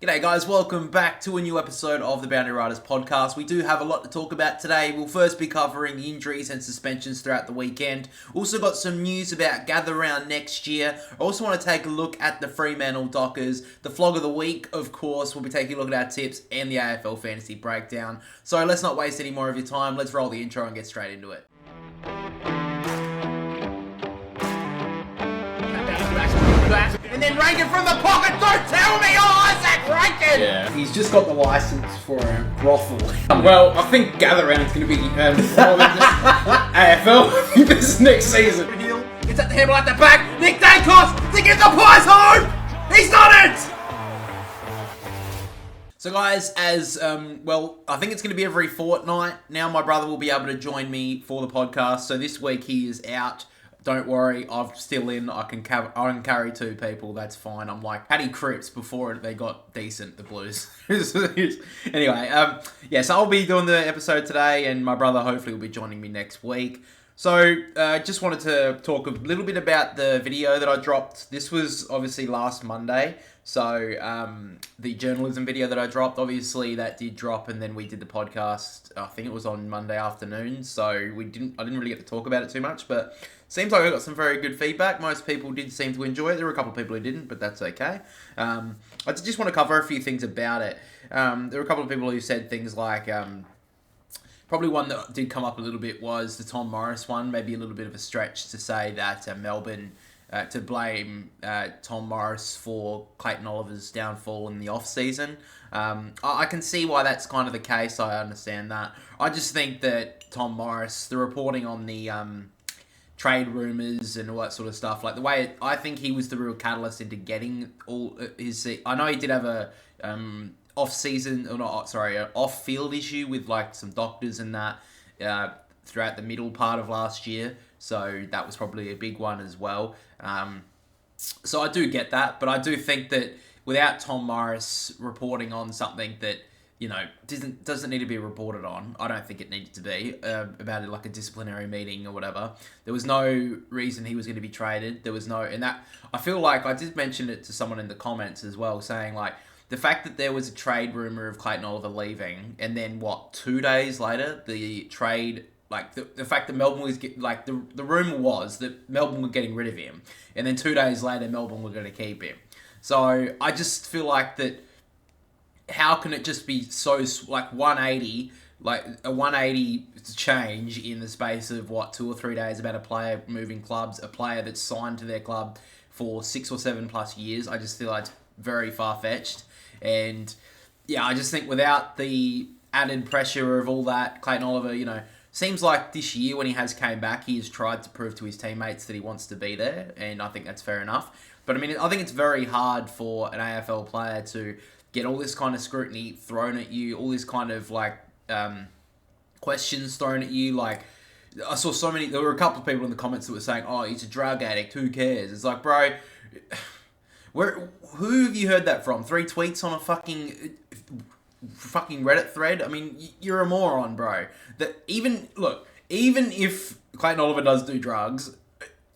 G'day guys, welcome back to a new episode of the Boundary Riders podcast. We do have a lot to talk about today. We'll first be covering the injuries and suspensions throughout the weekend. Also got some news about Gather Round next year. I also want to take a look at the Fremantle Dockers, the Flog of the Week, of course. We'll be taking a look at our tips and the AFL Fantasy Breakdown. So let's not waste any more of your time. Let's roll the intro and get straight into it. And then Rankin from the pocket, don't tell me, Isaac Rankin! Yeah. He's just got the license for a brothel. Well, I think Gather Round's going to be more than AFL this next season. It's at the handle at the back, Nick Dacos to get the pies home! He's done it! So guys, I think it's going to be every fortnight. Now my brother will be able to join me for the podcast. So this week he is out. Don't worry, I'm still in. I can carry two people. That's fine. I'm like Paddy Cripps before they got decent, the Blues. Anyway, so I'll be doing the episode today, and my brother hopefully will be joining me next week. So, just wanted to talk a little bit about the video that I dropped. This was obviously last Monday. So, the journalism video that I dropped, obviously that did drop, and then we did the podcast. I think it was on Monday afternoon. So I didn't really get to talk about it too much, but seems like I got some very good feedback. Most people did seem to enjoy it. There were a couple of people who didn't, but that's okay. I just want to cover a few things about it. There were a couple of people who said things like, probably one that did come up a little bit was the Tom Morris one. Maybe a little bit of a stretch to say that Melbourne, to blame Tom Morris for Clayton Oliver's downfall in the off-season. I can see why that's kind of the case. I understand that. I just think that Tom Morris, the reporting on the trade rumours and all that sort of stuff, like the way I think he was the real catalyst into getting all his. I know he did have a off-field issue with like some doctors and that throughout the middle part of last year. So that was probably a big one as well. So I do get that, but I do think that without Tom Morris reporting on something that, you know, doesn't need to be reported on. I don't think it needed to be about it, like a disciplinary meeting or whatever. There was no reason he was going to be traded. There was no, and that I feel like I did mention it to someone in the comments as well, saying like the fact that there was a trade rumor of Clayton Oliver leaving, and then 2 days later the trade, like the fact that Melbourne was the rumor was that Melbourne were getting rid of him, and then 2 days later Melbourne were going to keep him. So I just feel like that. How can it just be so, like, 180, like, a 180 change in the space of, 2 or 3 days about a player moving clubs, a player that's signed to their club for 6 or 7 plus years? I just feel like it's very far-fetched. And, yeah, I just think without the added pressure of all that, Clayton Oliver, you know, seems like this year when he has came back, he has tried to prove to his teammates that he wants to be there, and I think that's fair enough. But, I mean, I think it's very hard for an AFL player to get all this kind of scrutiny thrown at you, all this kind of, like, questions thrown at you. Like, I saw there were a couple of people in the comments that were saying, oh, he's a drug addict, who cares? It's like, bro, who have you heard that from? 3 tweets on a fucking Reddit thread? I mean, you're a moron, bro. Even if Clayton Oliver does do drugs,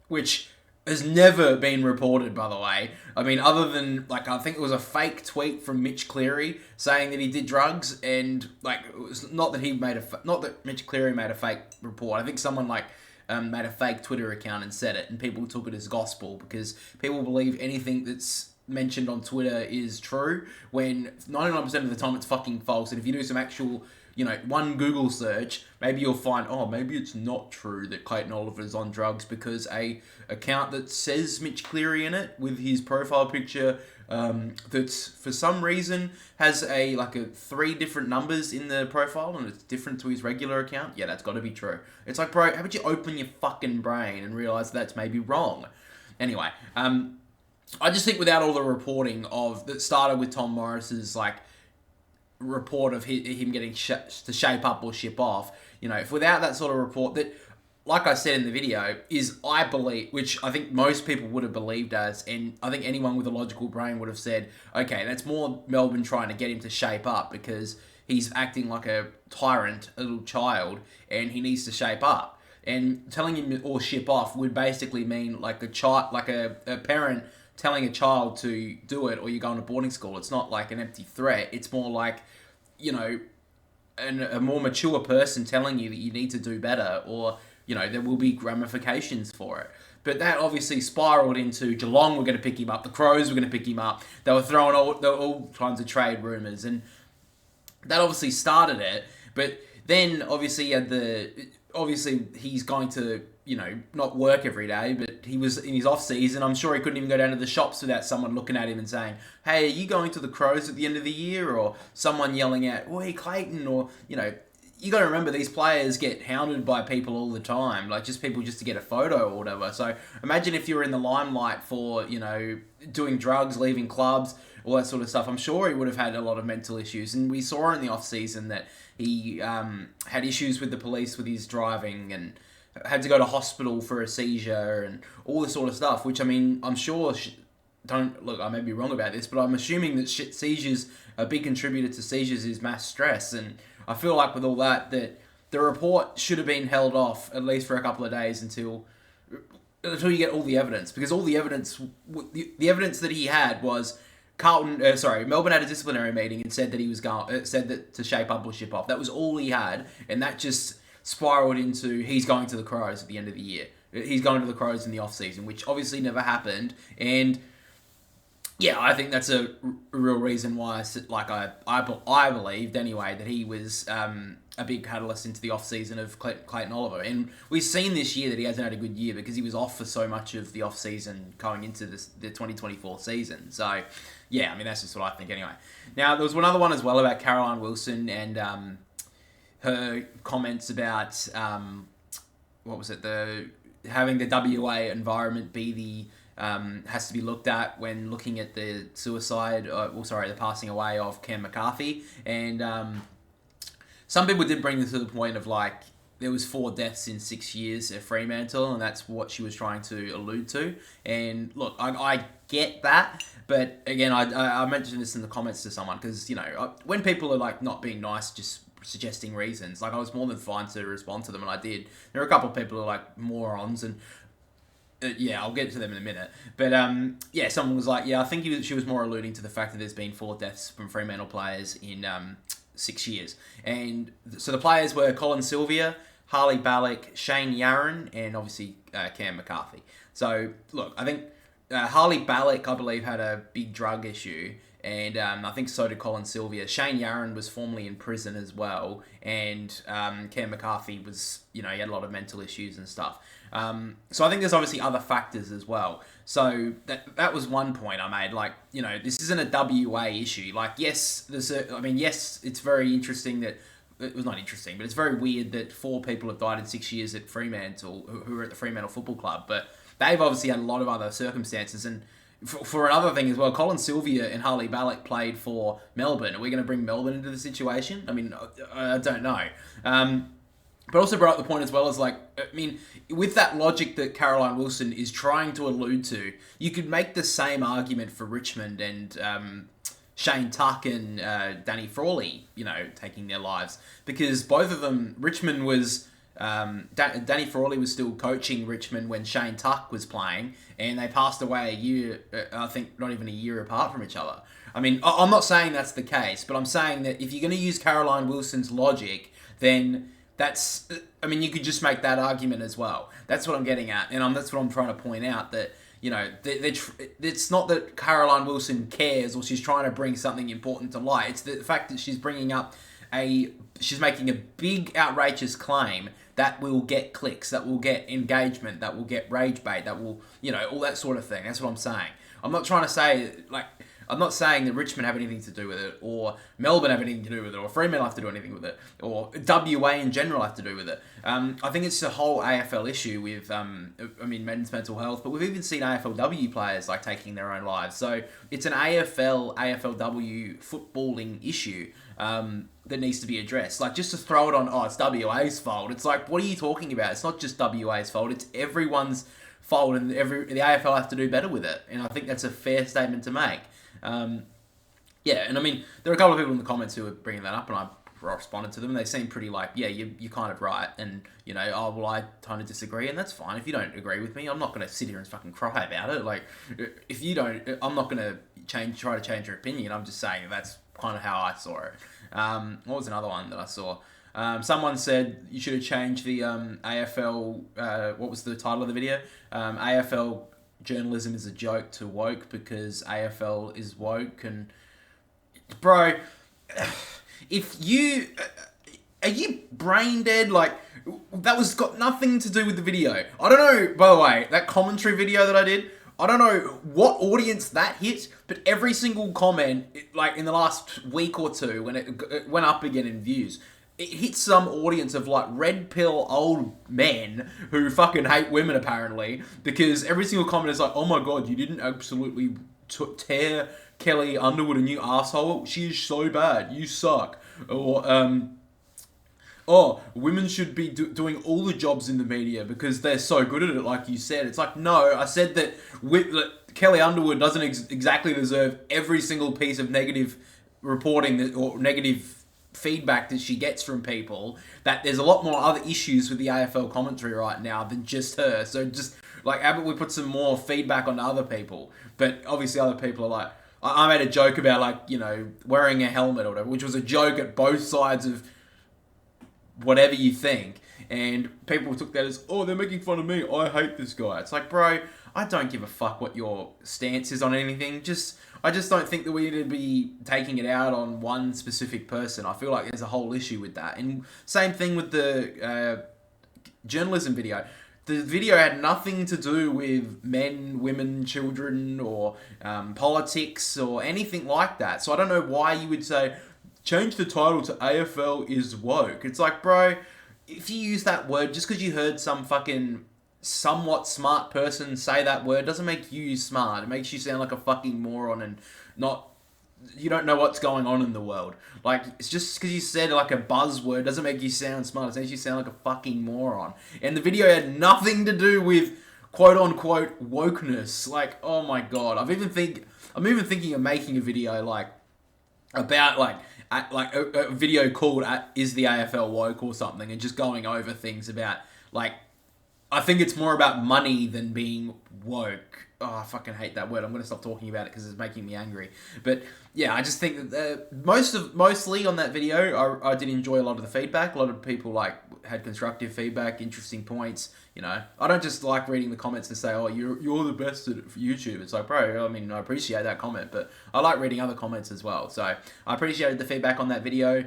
which has never been reported, by the way. I mean, other than, like, I think it was a fake tweet from Mitch Cleary saying that he did drugs, and, like, it was not that Mitch Cleary made a fake report. I think someone, like, made a fake Twitter account and said it, and people took it as gospel, because people believe anything that's mentioned on Twitter is true, when 99% of the time it's fucking false. And if you do some actual, you know, one Google search, maybe you'll find, maybe it's not true that Clayton Oliver's on drugs, because a account that says Mitch Cleary in it with his profile picture, that's for some reason has 3 different numbers in the profile and it's different to his regular account. Yeah, that's got to be true. It's like, bro, how about you open your fucking brain and realize that's maybe wrong? Anyway, I just think without all the reporting that started with Tom Morris's, like, report of him getting to shape up or ship off, you know, if without that sort of report that, like I said in the video, is, I believe, which I think most people would have believed as, and I think anyone with a logical brain would have said, okay, that's more Melbourne trying to get him to shape up because he's acting like a tyrant, a little child, and he needs to shape up. And telling him or ship off would basically mean like a parent telling a child to do it or you're going to boarding school. It's not like an empty threat. It's more like, a more mature person telling you that you need to do better, or there will be ramifications for it. But that obviously spiraled into Geelong were going to pick him up, the Crows were going to pick him up. They were throwing all kinds of trade rumours, and that obviously started it. But then obviously he's going to not work every day, but he was in his off season. I'm sure he couldn't even go down to the shops without someone looking at him and saying, "Hey, are you going to the Crows at the end of the year?" Or someone yelling out, "Oi, Clayton," or you got to remember these players get hounded by people all the time, like just people just to get a photo or whatever. So imagine if you were in the limelight for, doing drugs, leaving clubs, all that sort of stuff. I'm sure he would have had a lot of mental issues. And we saw in the off-season that he had issues with the police with his driving and had to go to hospital for a seizure and all this sort of stuff, which, I mean, I'm sure... I may be wrong about this, but I'm assuming that seizures, a big contributor to seizures is mass stress, and I feel like with all that the report should have been held off at least for a couple of days until you get all the evidence, because all the evidence that he had was Melbourne had a disciplinary meeting and said that he was said that to shake up or ship off. That was all he had, and that just spiraled into he's going to the Crows at the end of the year. He's going to the Crows in the off season, which obviously never happened, and yeah, I think that's a real reason why, I believed anyway, that he was a big catalyst into the off-season of Clayton Oliver. And we've seen this year that he hasn't had a good year because he was off for so much of the off-season going into the 2024 season. So, yeah, I mean, that's just what I think anyway. Now, there was another one as well about Caroline Wilson and her comments about, having the WA environment be the... has to be looked at when looking at the the passing away of Cam McCarthy. And some people did bring this to the point of there was 4 deaths in 6 years at Fremantle, and that's what she was trying to allude to. And look, I get that, but again, I mentioned this in the comments to someone because, when people are not being nice, just suggesting reasons, I was more than fine to respond to them, and I did. There are a couple of people who are morons, and I'll get to them in a minute. But, someone was I think she was more alluding to the fact that there's been 4 deaths from Fremantle players in 6 years. And so the players were Colin Sylvia, Harley Ballock, Shane Yarran, and obviously Cam McCarthy. So, look, I think Harley Ballock, I believe, had a big drug issue. And I think so did Colin Sylvia. Shane Yarran was formerly in prison as well. And Cam McCarthy was, he had a lot of mental issues and stuff. So I think there's obviously other factors as well. So that was one point I made. This isn't a WA issue. Yes, it's very interesting that... It was not interesting, but it's very weird that 4 people have died in 6 years at Fremantle, who were at the Fremantle Football Club. But they've obviously had a lot of other circumstances. And for another thing as well, Colin Sylvia and Harley Ballock played for Melbourne. Are we going to bring Melbourne into the situation? I mean, I don't know. But also brought up the point as well as with that logic that Caroline Wilson is trying to allude to, you could make the same argument for Richmond and Shane Tuck and Danny Frawley, taking their lives. Because both of them, Richmond was... Danny Frawley was still coaching Richmond when Shane Tuck was playing, and they passed away a year, I think not even a year apart from each other. I mean, I'm not saying that's the case, but I'm saying that if you're going to use Caroline Wilson's logic, then you could just make that argument as well. That's what I'm getting at, and that's what I'm trying to point out, that, it's not that Caroline Wilson cares or she's trying to bring something important to light. It's the fact that she's she's making a big, outrageous claim that will get clicks, that will get engagement, that will get rage bait, that will, all that sort of thing. That's what I'm saying. I'm not trying to say, I'm not saying that Richmond have anything to do with it, or Melbourne have anything to do with it, or Fremantle have to do anything with it, or WA in general have to do with it. I think it's a whole AFL issue with, men's mental health, but we've even seen AFLW players taking their own lives. So it's an AFLW footballing issue that needs to be addressed. Just to throw it on, it's WA's fault. It's what are you talking about? It's not just WA's fault. It's everyone's fault, and the AFL have to do better with it. And I think that's a fair statement to make. And there are a couple of people in the comments who are bringing that up, and I responded to them. They seem pretty like, yeah, you're kind of right. And, you know, oh, well, I kind of disagree. And that's fine. If you don't agree with me, I'm not going to sit here and fucking cry about it. Like, if you don't, I'm not going to try to change your opinion. I'm just saying that's kind of how I saw it. What was another one that I saw? Someone said you should have changed the AFL, what was the title of the video? AFL journalism is a joke to woke because AFL is woke. And, bro, if you... Are you brain dead? Like, that was got nothing to do with the video. I don't know, by the way, that commentary video that I did, I don't know what audience that hit, but every single comment, like in the last week or two, when it went up again in views, it hit some audience of like red pill old men who fucking hate women apparently, because every single comment is like, oh my god, you didn't absolutely tear Kelly Underwood a new asshole. She is so bad. You suck. Or oh, women should be doing all the jobs in the media because they're so good at it, like you said. It's like, no, I said that Kelly Underwood doesn't exactly deserve every single piece of negative reporting or negative feedback that she gets from people, that there's a lot more other issues with the AFL commentary right now than just her. So just, like, how about we put some more feedback on other people? But obviously other people are like, I made a joke about, like, you know, wearing a helmet or whatever, which was a joke at both sides of whatever you think, and people took that as, oh, they're making fun of me, I hate this guy. It's like, bro, I don't give a fuck what your stance is on anything. I just don't think that we need to be taking it out on one specific person. I feel like there's a whole issue with that. And same thing with the journalism video. The video had nothing to do with men, women, children, or politics, or anything like that. So I don't know why you would say, change the title to AFL is woke. It's like, bro, if you use that word, just because you heard some fucking somewhat smart person say that word, doesn't make you smart. It makes you sound like a fucking moron and you don't know what's going on in the world. Like, it's just because you said like a buzzword doesn't make you sound smart. It makes you sound like a fucking moron. And the video had nothing to do with quote unquote wokeness. Like, oh my god. I'm even thinking of making a video like about a video called Is the AFL Woke or something, and just going over things about, like, I think it's more about money than being woke. Oh, I fucking hate that word. I'm going to stop talking about it because it's making me angry. But yeah, I just think that mostly on that video, I did enjoy a lot of the feedback. A lot of people had constructive feedback, interesting points. You know, I don't just like reading the comments and say, oh, you're the best at YouTube. It's like, bro, I mean, I appreciate that comment, but I like reading other comments as well. So I appreciated the feedback on that video.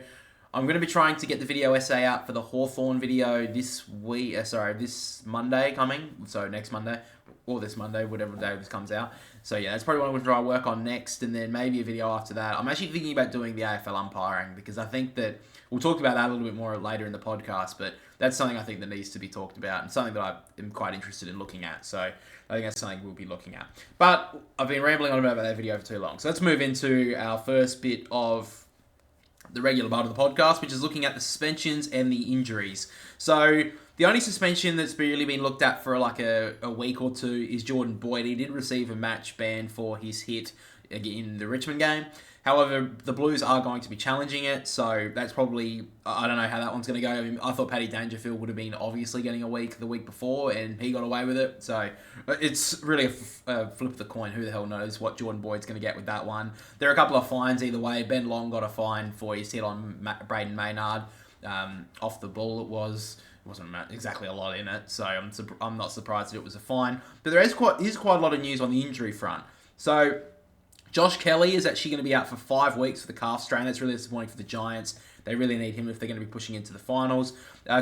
I'm going to be trying to get the video essay out for the Hawthorn video this Monday coming. So next Monday, or this Monday, whatever day this comes out. So yeah, that's probably what I'm going to try to work on next, and then maybe a video after that. I'm actually thinking about doing the AFL umpiring, because I think that, we'll talk about that a little bit more later in the podcast, but that's something I think that needs to be talked about, and something that I am quite interested in looking at. So I think that's something we'll be looking at. But I've been rambling on about that video for too long. So let's move into our first bit of the regular part of the podcast, which is looking at the suspensions and the injuries. So the only suspension that's really been looked at for like a week or two is Jordan Boyd. He did receive a match ban for his hit in the Richmond game. However, the Blues are going to be challenging it, so that's probably, I don't know how that one's going to go. I mean, I thought Paddy Dangerfield would have been obviously getting a week the week before, and he got away with it. So it's really a flip of the coin. Who the hell knows what Jordan Boyd's going to get with that one. There are a couple of fines either way. Ben Long got a fine for his hit on Braden Maynard. Off the ball it was. It wasn't exactly a lot in it, so I'm not surprised that it was a fine. But there is quite a lot of news on the injury front. So Josh Kelly is actually going to be out for 5 weeks for the calf strain. That's really disappointing for the Giants. They really need him if they're going to be pushing into the finals.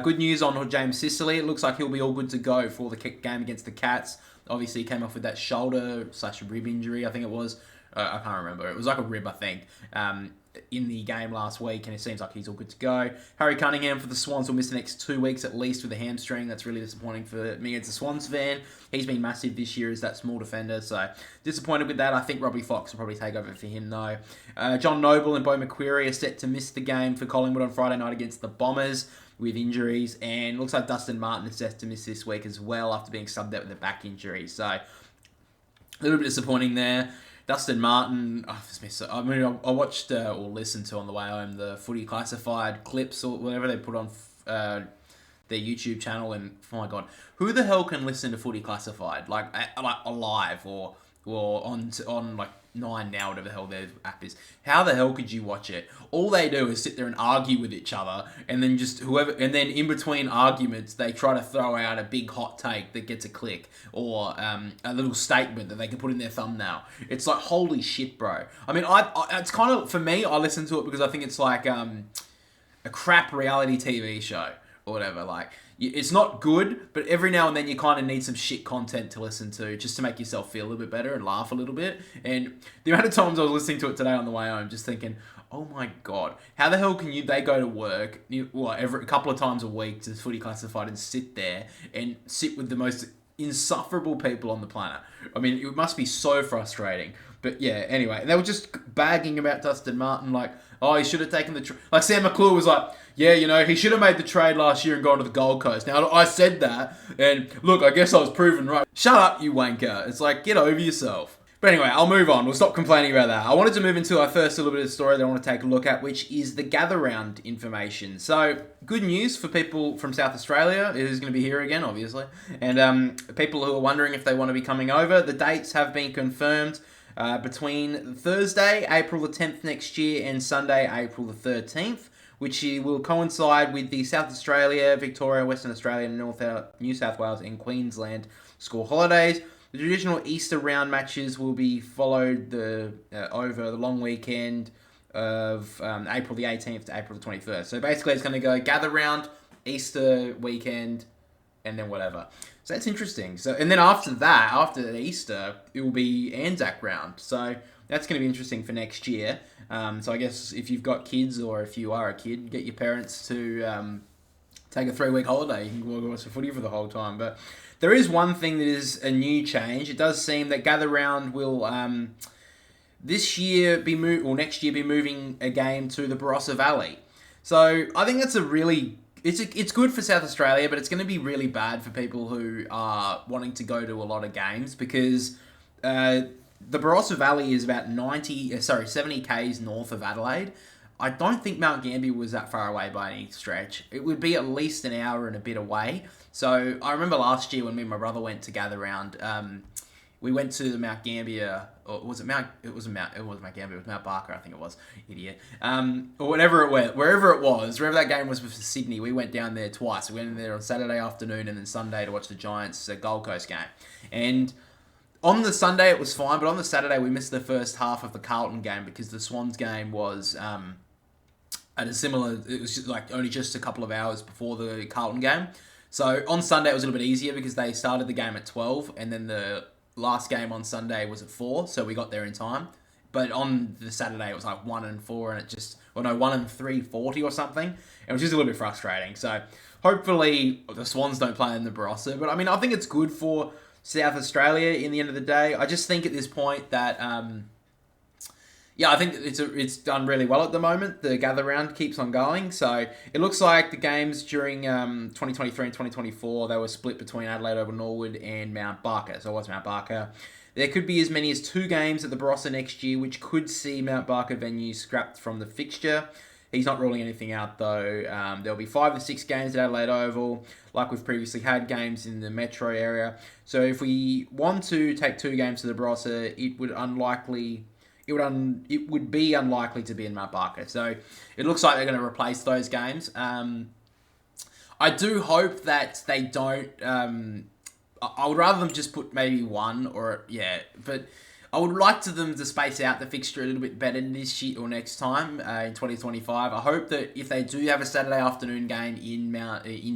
Good news on James Sicily. It looks like he'll be all good to go for the game against the Cats. Obviously, he came off with that shoulder/rib injury, I think it was. I can't remember. It was like a rib, I think, in the game last week, and it seems like he's all good to go. Harry Cunningham for the Swans will miss the next 2 weeks at least with a hamstring. That's really disappointing for me as a Swans fan. He's been massive this year as that small defender, so disappointed with that. I think Robbie Fox will probably take over for him, though. John Noble and Bo McQuarrie are set to miss the game for Collingwood on Friday night against the Bombers with injuries, and looks like Dustin Martin is set to miss this week as well after being subbed out with a back injury, so a little bit disappointing there. Dustin Martin. I mean, I watched or listened to on the way home the Footy Classified clips or whatever they put on their YouTube channel, and oh my god, who the hell can listen to Footy Classified like alive or on like 9 now, whatever the hell their app is? How the hell could you watch it? All they do is sit there and argue with each other, and then and then in between arguments, they try to throw out a big hot take that gets a click, or a little statement that they can put in their thumbnail. It's like, holy shit, bro. I mean, it's kind of, for me, I listen to it because I think it's like a crap reality TV show or whatever. Like, it's not good, but every now and then you kind of need some shit content to listen to just to make yourself feel a little bit better and laugh a little bit. And the amount of times I was listening to it today on the way home, just thinking, oh my god, how the hell can they go to work, every couple of times a week to Footy Classified and sit there and sit with the most insufferable people on the planet? I mean, it must be so frustrating. But yeah, anyway, and they were just bagging about Dustin Martin, like, oh, he should have taken the like Sam McClure was like, yeah, he should have made the trade last year and gone to the Gold Coast. Now, I said that, and look, I guess I was proven right. Shut up, you wanker. It's like, get over yourself. But anyway, I'll move on. We'll stop complaining about that. I wanted to move into our first little bit of the story that I want to take a look at, which is the gather round information. So, good news for people from South Australia, who's going to be here again, obviously, and people who are wondering if they want to be coming over. The dates have been confirmed between Thursday, April the 10th next year, and Sunday, April the 13th, which will coincide with the South Australia, Victoria, Western Australia, New South Wales, and Queensland school holidays. The traditional Easter round matches will be followed over the long weekend of April the 18th to April the 21st. So basically, it's going to go gather round, Easter weekend, and then whatever. So that's interesting. So, and then after Easter, it will be Anzac round. So that's going to be interesting for next year. So I guess if you've got kids, or if you are a kid, get your parents to take a 3-week holiday. You can watch the footy for the whole time. But there is one thing that is a new change. It does seem that gather round will next year be moving a game to the Barossa Valley. So I think that's it's good for South Australia, but it's going to be really bad for people who are wanting to go to a lot of games, because the Barossa Valley is about 70 k's north of Adelaide. I don't think Mount Gambier was that far away by any stretch. It would be at least an hour and a bit away. So I remember last year when me and my brother went to gather round, we went to the Mount Gambier, or was it Mount? It wasn't Mount Gambier. It was Mount Barker, I think it was. Idiot. Or wherever it was, wherever that game was for Sydney, we went down there twice. We went in there on Saturday afternoon and then Sunday to watch the Giants Gold Coast game. And on the Sunday it was fine, but on the Saturday we missed the first half of the Carlton game because the Swans game was at a similar. It was just like only just a couple of hours before the Carlton game. So on Sunday it was a little bit easier because they started the game at 12, and then the last game on Sunday was at 4, so we got there in time. But on the Saturday, it was like 1 and 4, and it just, 1 and 3:40 or something. It was just a little bit frustrating. So hopefully the Swans don't play in the Barossa. But I mean, I think it's good for South Australia in the end of the day. I just think at this point that, I think it's done really well at the moment. The gather round keeps on going. So it looks like the games during 2023 and 2024, they were split between Adelaide Oval Norwood and Mount Barker. So it was Mount Barker. There could be as many as 2 games at the Barossa next year, which could see Mount Barker venue scrapped from the fixture. He's not ruling anything out, though. There'll be 5 to 6 games at Adelaide Oval, like we've previously had games in the metro area. So if we want to take 2 games to the Barossa, it would be unlikely to be in Mount Barker. So it looks like they're going to replace those games. I do hope that they don't. I would rather them just put maybe 1 but I would like them to space out the fixture a little bit better this year or next time in 2025. I hope that if they do have a Saturday afternoon game in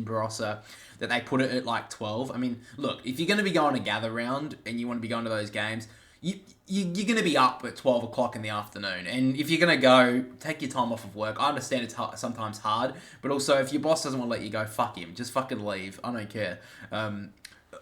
Barossa, that they put it at like 12. I mean, look, if you're going to be going to gather round and you want to be going to those games, you're going to be up at 12 o'clock in the afternoon. And if you're going to go, take your time off of work. I understand it's sometimes hard, but also if your boss doesn't want to let you go, fuck him. Just fucking leave. I don't care.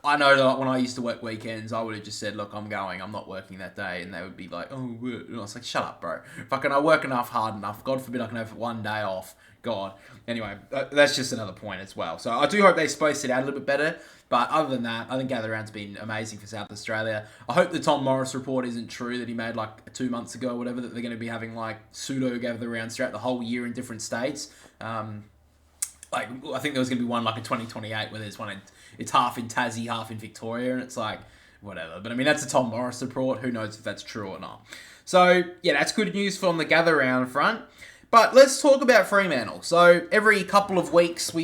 I know that when I used to work weekends, I would have just said, look, I'm not working that day. And they would be like, oh, and I was like, shut up, bro. Fucking, I work enough, hard enough. God forbid I can have one day off. God. Anyway, that's just another point as well. So I do hope they space it out a little bit better. But other than that, I think Gather Round's been amazing for South Australia. I hope the Tom Morris report isn't true that he made like 2 months ago or whatever, that they're going to be having like pseudo Gather Rounds throughout the whole year in different states. Like, I think there was going to be one like in 2028 where there's one it's half in Tassie, half in Victoria, and it's like, whatever. But I mean, that's a Tom Morris report. Who knows if that's true or not. So, yeah, that's good news from the Gather Round front. But let's talk about Fremantle. So, every couple of weeks, every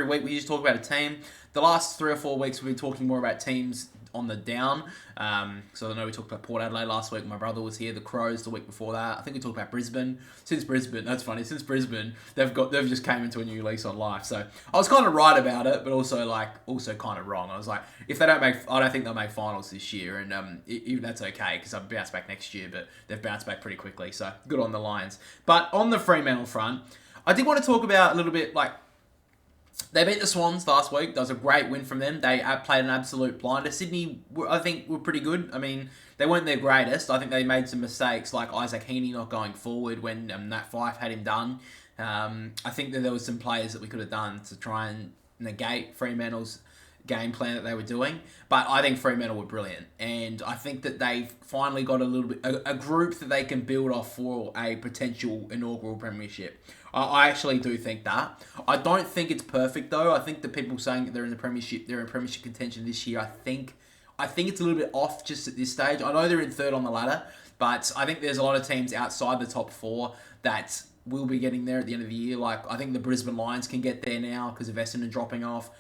week we usually talk about a team. The last 3 or 4 weeks, we've been talking more about teams on the down. So I know we talked about Port Adelaide last week. My brother was here. The Crows the week before that. I think we talked about Brisbane. Since Brisbane, they've just came into a new lease on life. So I was kind of right about it, but also kind of wrong. I was like, if they don't I don't think they'll make finals this year, and that's okay because I'll bounce back next year. But they've bounced back pretty quickly, so good on the Lions. But on the Fremantle front, I did want to talk about a little bit like. They beat the Swans last week. That was a great win from them. They played an absolute blinder. Sydney, I think, were pretty good. I mean, they weren't their greatest. I think they made some mistakes, like Isaac Heaney not going forward when Nat Fyfe had him done. I think that there was some players that we could have done to try and negate Fremantle's game plan that they were doing. But I think Fremantle were brilliant. And I think that they've finally got a group that they can build off for a potential inaugural premiership. I actually do think that. I don't think it's perfect though. I think the people saying that they're in premiership contention this year, I think it's a little bit off just at this stage. I know they're in third on the ladder, but I think there's a lot of teams outside the top 4 that will be getting there at the end of the year. Like, I think the Brisbane Lions can get there now because of Essendon dropping off,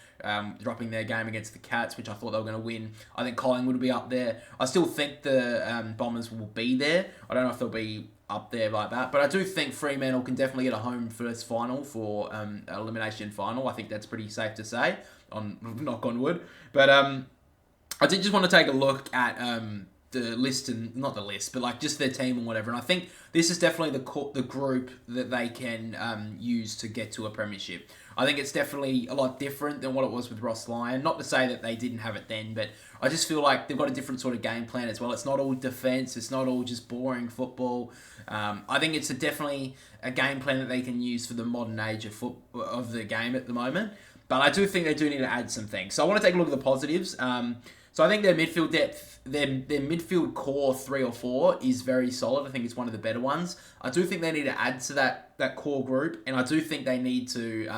dropping their game against the Cats, which I thought they were going to win. I think Collingwood will be up there. I still think the Bombers will be there. I don't know if they'll be up there like that, but I do think Fremantle can definitely get a home first final for elimination final. I think that's pretty safe to say, on knock on wood. But I did just want to take a look at the list, and not the list, but like just their team and whatever. And I think this is definitely the group that they can use to get to a premiership. I think it's definitely a lot different than what it was with Ross Lyon. Not to say that they didn't have it then, but I just feel like they've got a different sort of game plan as well. It's not all defense. It's not all just boring football. I think it's definitely a game plan that they can use for the modern age of the game at the moment. But I do think they do need to add some things. So I want to take a look at the positives. So I think their midfield depth, their midfield core 3 or 4 is very solid. I think it's one of the better ones. I do think they need to add to that core group, and I do think they need to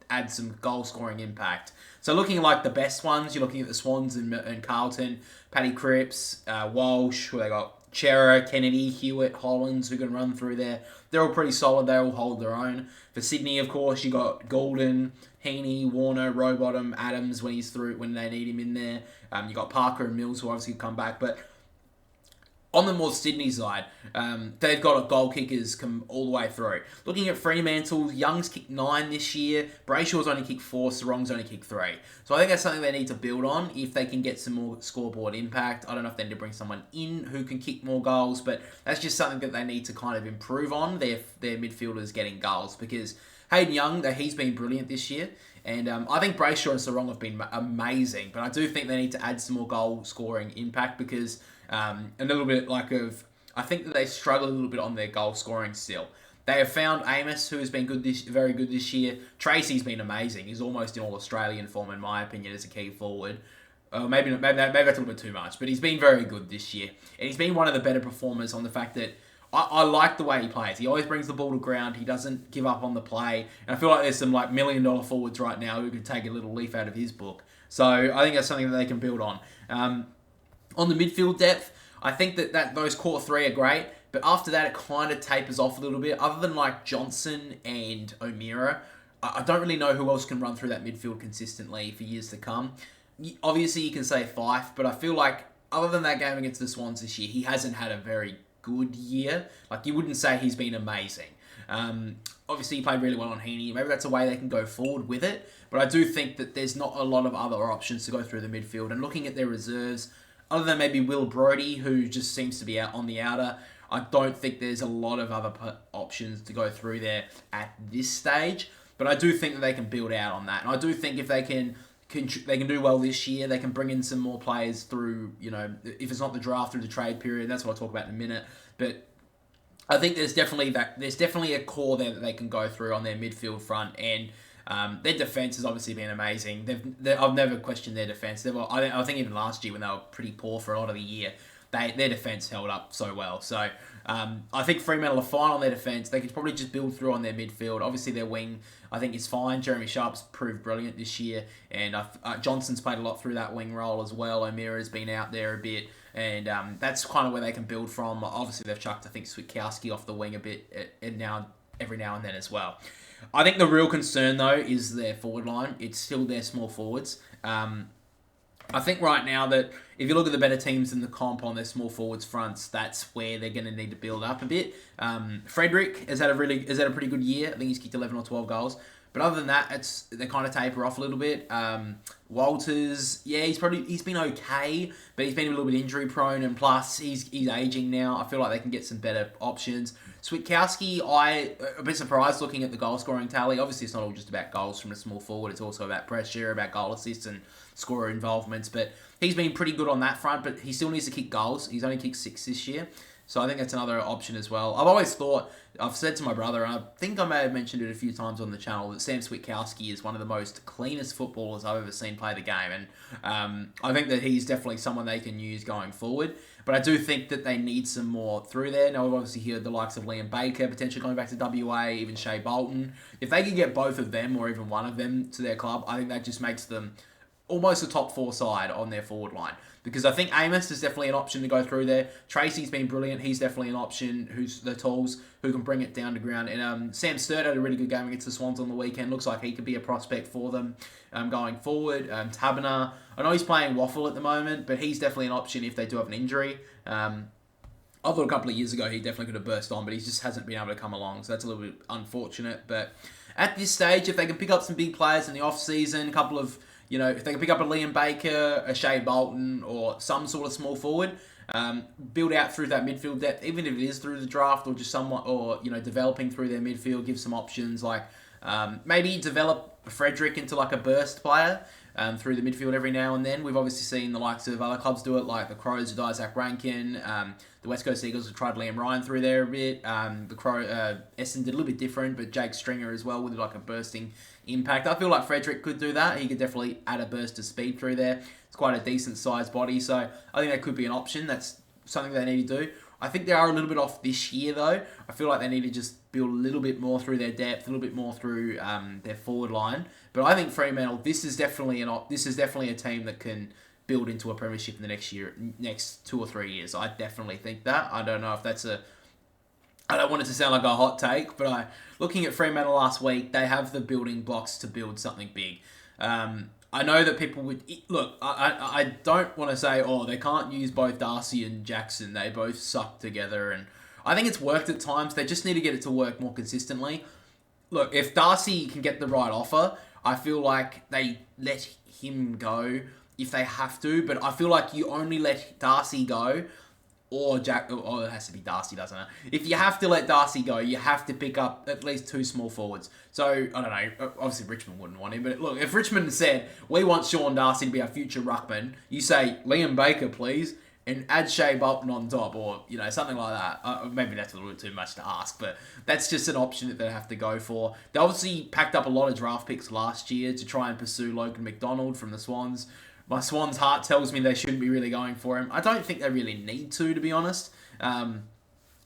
add some goal scoring impact. So looking like the best ones, you're looking at the Swans and Carlton, Paddy Cripps, Walsh, where they got Chera, Kennedy, Hewitt, Hollands, who can run through there. They're all pretty solid. They all hold their own. For Sydney, of course, you got Golden, Heaney, Warner, Rowbottom, Adams when he's through, when they need him in there. You got Parker and Mills, who obviously come back. But on the more Sydney side, they've got goal kickers come all the way through. Looking at Fremantle, Young's kicked 9 this year. Brayshaw's only kicked 4. Sarong's only kicked 3. So I think that's something they need to build on if they can get some more scoreboard impact. I don't know if they need to bring someone in who can kick more goals, but that's just something that they need to kind of improve on, their midfielders getting goals. Because Hayden Young, he's been brilliant this year. And I think Brayshaw and Sarong have been amazing. But I do think they need to add some more goal-scoring impact because a little bit I think that they struggle a little bit on their goal-scoring still. They have found Amos, who has been very good this year. Tracy's been amazing. He's almost in all-Australian form, in my opinion, as a key forward. Maybe that's a little bit too much, but he's been very good this year. And he's been one of the better performers on the fact that I like the way he plays. He always brings the ball to ground. He doesn't give up on the play. And I feel like there's some $1 million forwards right now who could take a little leaf out of his book. So I think that's something that they can build on. On the midfield depth, I think that those core 3 are great. But after that, it kind of tapers off a little bit. Other than like Johnson and O'Meara, I don't really know who else can run through that midfield consistently for years to come. Obviously, you can say Fife, but I feel like other than that game against the Swans this year, he hasn't had a very good year. Like, you wouldn't say he's been amazing. Obviously, he played really well on Heaney. Maybe that's a way they can go forward with it. But I do think that there's not a lot of other options to go through the midfield. And looking at their reserves, other than maybe Will Brodie, who just seems to be out on the outer, I don't think there's a lot of other options to go through there at this stage. But I do think that they can build out on that. And I do think if they can they can do well this year. They can bring in some more players through, if it's not the draft, through the trade period. That's what I'll talk about in a minute. But I think there's definitely a core there that they can go through on their midfield front, and their defense has obviously been amazing. I've never questioned their defense. I think even last year when they were pretty poor for a lot of the year, their defense held up so well. So I think Fremantle are fine on their defense. They could probably just build through on their midfield. Obviously their wing, I think, is fine. Jeremy Sharp's proved brilliant this year, and Johnson's played a lot through that wing role as well. O'Meara's been out there a bit, and that's kind of where they can build from. Obviously they've chucked, I think, Switkowski off the wing a bit every now and then as well. I think the real concern, though, is their forward line. It's still their small forwards. I think right now that if you look at the better teams in the comp on their small forwards fronts, that's where they're going to need to build up a bit. Frederick has had a pretty good year. I think he's kicked 11 or 12 goals. But other than that, they kind of taper off a little bit. Walters, yeah, he's been okay, but he's been a little bit injury prone, and plus he's aging now. I feel like they can get some better options. Switkowski, I'm a bit surprised looking at the goal scoring tally. Obviously, it's not all just about goals from a small forward. It's also about pressure, about goal assists and scorer involvements. But he's been pretty good on that front, but he still needs to kick goals. He's only kicked 6 this year. So I think that's another option as well. I've said to my brother, and I think I may have mentioned it a few times on the channel, that Sam Switkowski is one of the most cleanest footballers I've ever seen play the game. And I think that he's definitely someone they can use going forward. But I do think that they need some more through there. Now, we've obviously heard the likes of Liam Baker potentially going back to WA, even Shea Bolton. If they could get both of them or even one of them to their club, I think that just makes them almost a top 4 side on their forward line. Because I think Amos is definitely an option to go through there. Tracy's been brilliant. He's definitely an option who's the tools, who can bring it down to ground. And Sam Sturt had a really good game against the Swans on the weekend. Looks like he could be a prospect for them going forward. Taberner, I know he's playing Waffle at the moment, but he's definitely an option if they do have an injury. I thought a couple of years ago he definitely could have burst on, but he just hasn't been able to come along. So that's a little bit unfortunate. But at this stage, if they can pick up some big players in the off-season, if they can pick up a Liam Baker, a Shea Bolton, or some sort of small forward, build out through that midfield depth, even if it is through the draft or just somewhat, or developing through their midfield, give some options like maybe develop Frederick into like a burst player through the midfield every now and then. We've obviously seen the likes of other clubs do it, like the Crows with Isaac Rankin. The West Coast Eagles have tried Liam Ryan through there a bit. Essendon did a little bit different, but Jake Stringer as well with like a bursting impact. I feel like Frederick could do that. He could definitely add a burst of speed through there. It's quite a decent sized body, so I think that could be an option. That's something they need to do. I think they are a little bit off this year though. I feel like they need to just build a little bit more through their depth, a little bit more through their forward line. But I think Fremantle, this is definitely a team that can build into a premiership in the next 2 or 3 years. I definitely think that. I don't know if that's I don't want it to sound like a hot take, but looking at Fremantle last week, they have the building blocks to build something big. I know that people would... Look, I don't want to say, they can't use both Darcy and Jackson. They both suck together, and I think it's worked at times. They just need to get it to work more consistently. Look, if Darcy can get the right offer, I feel like they let him go if they have to, but I feel like you only let Darcy go, or it has to be Darcy, doesn't it? If you have to let Darcy go, you have to pick up at least 2 small forwards. So, I don't know, obviously Richmond wouldn't want him, but look, if Richmond said, we want Sean Darcy to be our future ruckman, you say, Liam Baker, please, and add Shea Bolton on top, or, something like that. Maybe that's a little bit too much to ask, but that's just an option that they have to go for. They obviously packed up a lot of draft picks last year to try and pursue Logan McDonald from the Swans. My Swans heart tells me they shouldn't be really going for him. I don't think they really need to be honest. But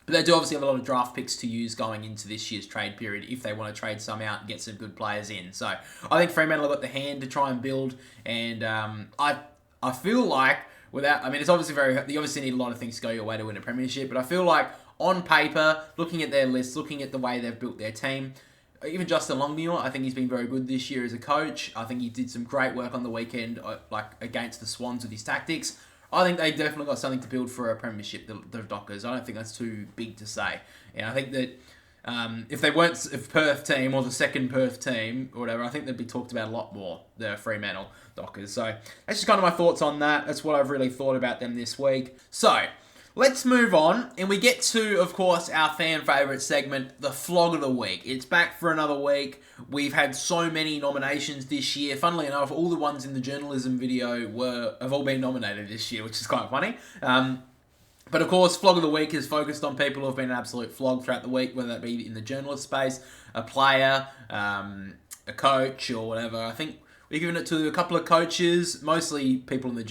they do obviously have a lot of draft picks to use going into this year's trade period if they want to trade some out and get some good players in. So I think Fremantle have got the hand to try and build, and I feel like it's obviously you obviously need a lot of things to go your way to win a premiership, but I feel like on paper, looking at their list, looking at the way they've built their team, even Justin Longmuir, I think he's been very good this year as a coach. I think he did some great work on the weekend, against the Swans with his tactics. I think they definitely got something to build for a premiership, the Dockers. I don't think that's too big to say. And I think that if Perth team or the second Perth team or whatever, I think they'd be talked about a lot more, the Fremantle Dockers. So that's just kind of my thoughts on that. That's what I've really thought about them this week. So let's move on, and we get to, of course, our fan favourite segment, the Flog of the Week. It's back for another week. We've had so many nominations this year. Funnily enough, all the ones in the journalism video have all been nominated this year, which is quite funny. But of course, Flog of the Week is focused on people who have been an absolute flog throughout the week, whether that be in the journalist space, a player, a coach, or whatever. I think we've given it to a couple of coaches, mostly people in the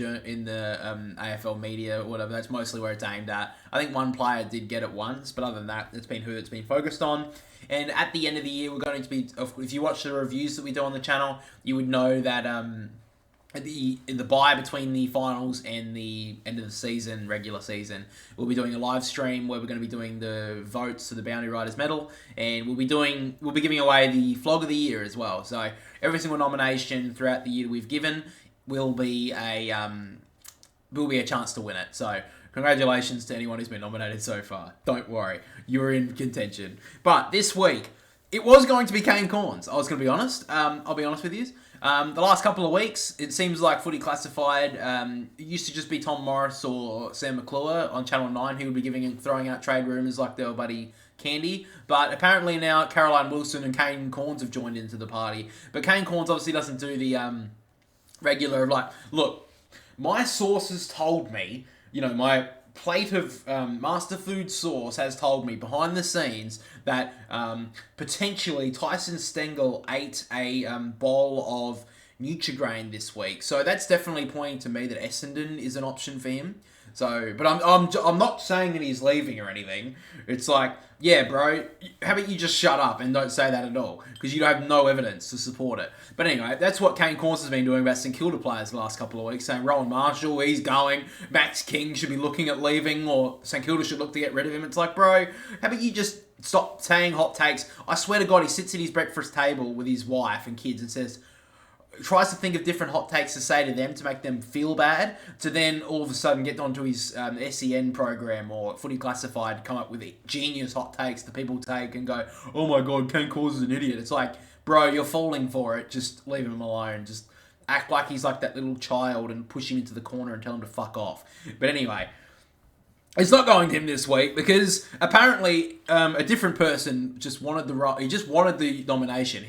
AFL media or whatever. That's mostly where it's aimed at. I think one player did get it once, but other than that, it's been who it's been focused on. And at the end of the year, we're going to be, if you watch the reviews that we do on the channel, you would know that in the bye between the finals and the end of the season, regular season, we'll be doing a live stream where we're going to be doing the votes to the Bounty Riders medal, and we'll be giving away the Flog of the Year as well. So every single nomination throughout the year we've given will be a chance to win it. So congratulations to anyone who's been nominated so far. Don't worry, you're in contention. But this week, it was going to be Kane Corns. I was going to be honest. I'll be honest with you. The last couple of weeks, it seems like Footy Classified, it used to just be Tom Morris or Sam McClure on Channel 9 who would be throwing out trade rumours like they were bloody candy. But apparently now Caroline Wilson and Kane Corns have joined into the party. But Kane Corns obviously doesn't do the regular of like, look, my sources told me, my plate of master food source has told me behind the scenes that potentially Tyson Stengel ate a bowl of Nutrigrain this week. So that's definitely pointing to me that Essendon is an option for him. So, but I'm not saying that he's leaving or anything. It's like, yeah, bro, how about you just shut up and don't say that at all? Because you have no evidence to support it. But anyway, that's what Kane Corns has been doing about St Kilda players the last couple of weeks, saying Rowan Marshall, he's going, Max King should be looking at leaving, or St Kilda should look to get rid of him. It's like, bro, how about you just stop saying hot takes? I swear to God, he sits at his breakfast table with his wife and kids and tries to think of different hot takes to say to them to make them feel bad, to then all of a sudden get onto his SEN program or Footy Classified, come up with genius hot takes that people take and go, oh my God, Kane Corns is an idiot. It's like, bro, you're falling for it. Just leave him alone. Just act like he's like that little child and push him into the corner and tell him to fuck off. But anyway, it's not going to him this week because apparently a different person just wanted the nomination.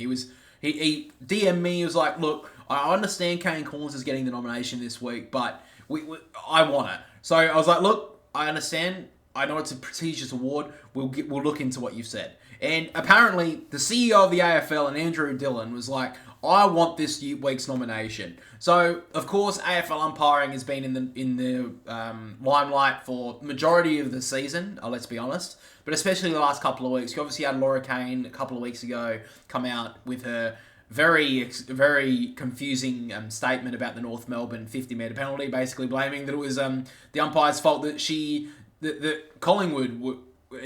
He DM'd me, he was like, look, I understand Kane Corns is getting the nomination this week, but I want it. So I was like, look, I understand. I know it's a prestigious award. We'll look into what you've said. And apparently, the CEO of the AFL and Andrew Dillon was like, I want this week's nomination. So, of course, AFL umpiring has been in the limelight for the majority of the season, let's be honest. But especially the last couple of weeks. You obviously had Laura Kane a couple of weeks ago come out with her very, very confusing statement about the North Melbourne 50-metre penalty, basically blaming that it was the umpire's fault that Collingwood were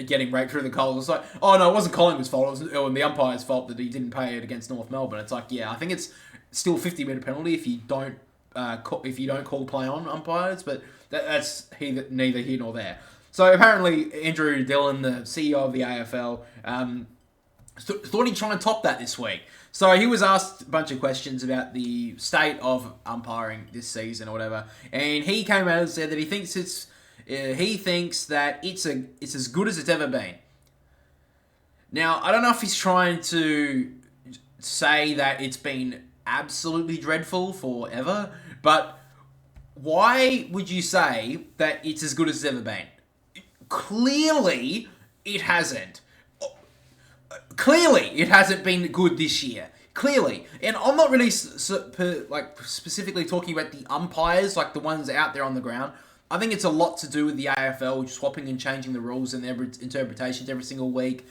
getting raked through the coals. It's like, oh no, it wasn't Collingwood's fault. It was the umpire's fault that he didn't pay it against North Melbourne. It's like, yeah, I think it's still 50-metre penalty if you don't call play on umpires, but that's neither here nor there. So apparently Andrew Dillon, the CEO of the AFL, thought he'd try and top that this week. So he was asked a bunch of questions about the state of umpiring this season or whatever, and he came out and said that he thinks that it's as good as it's ever been. Now, I don't know if he's trying to say that it's been absolutely dreadful forever, but why would you say that it's as good as it's ever been? Clearly, it hasn't. Clearly, it hasn't been good this year. Clearly. And I'm not really specifically talking about the umpires, like the ones out there on the ground. I think it's a lot to do with the AFL swapping and changing the rules and their interpretations every single week.